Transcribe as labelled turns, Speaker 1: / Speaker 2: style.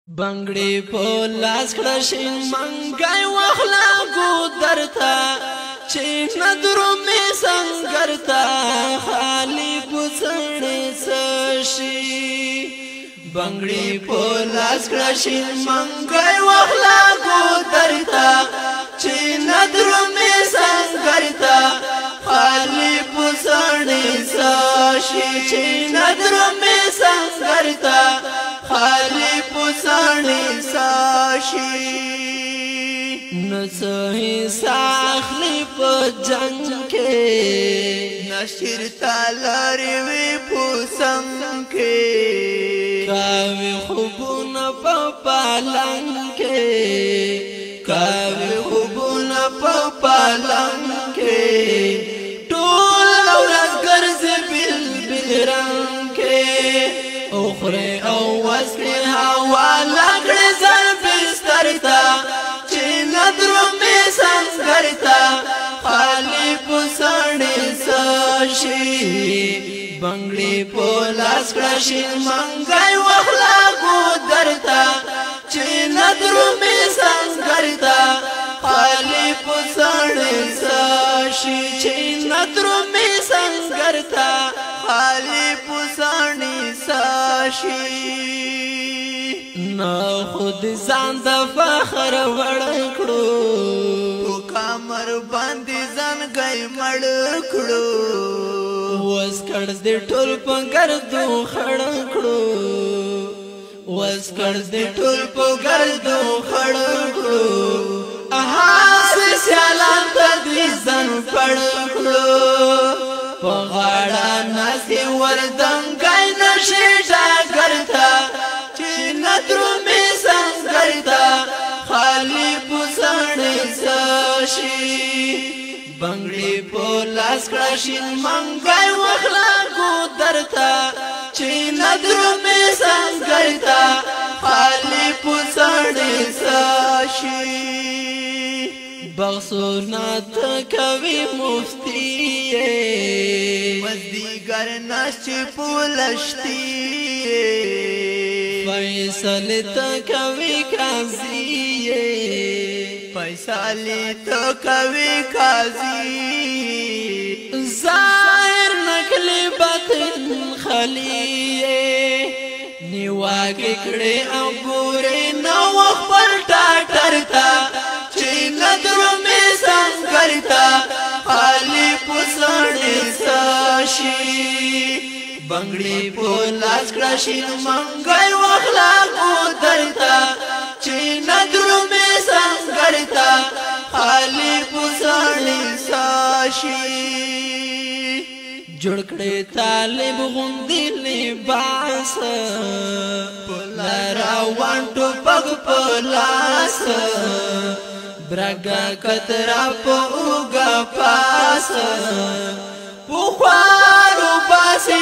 Speaker 1: بنگړي په لاس کړشین منګای واخلا ګو درتا چې ندرو می څنګهرتا خالی پوڅړې سشي بنگړي په لاس کړشین منګای واخلا ګو درتا چې ندرو می څنګهرتا خالی پوڅړې سشي چې ندرو می څنګهرتا خالی پوسانی ساشی نسہی ساخلی پا جنگ کے نشیر تالاری وی پوسنگ کے کاوی خوبون پا پالنگ کے کاوی خوبون پا پالنگ کے ٹول اورز گرز بل بل رنگ کے اخرے اوسلی هوا لگڑی زر بسترتا چی ندرو می سنگرتا خالی پسانی ساشی بنگڑی پولاس کرشین منگای وخلا گو درتا چی ندرو می سنگرتا خالی پسانی ساشی چی ندرو می سنگرتا خالی پسانی ساشی نا خود ځان د فخر وړ کړو تو کمر باندې ځان گئی مړ کړو وس کړز دې ټول په ګردو خړ کړو وس کړز دې ټول په ګردو خړ کړو اها سیالان ته دې ځان پړ کړو په غاړه ناسي وردنګای نشي ډاګرتا چې ندرو می څنګهرتا خالی پوسړې سشي بنگړي په لاس کړشین منګای وخلا ګو درتا چې ندرو می څنګهرتا خالی پوسړې سشي بغسونات کوي مفتی مزدیگر ناس چی پولشتی فیصل تا کوي قاضی فیصلی تا کوي قاضی ظاهر نکلی باطن خلی نیواگی کڑی امبوری نو اخبر ڈاکٹر تا ندرو می څنګهرتا خالی پوسړې ساشي بنگړي په لاس کړشین منګای واخلا ګو درتا چې ندرو می څنګهرتا خالی پوسړې ساشي جوړ کړې طالب غوندې لباس پلارا وانټو پګ پلاس برگا کترا پا اوگا پاس پوخوارو باسی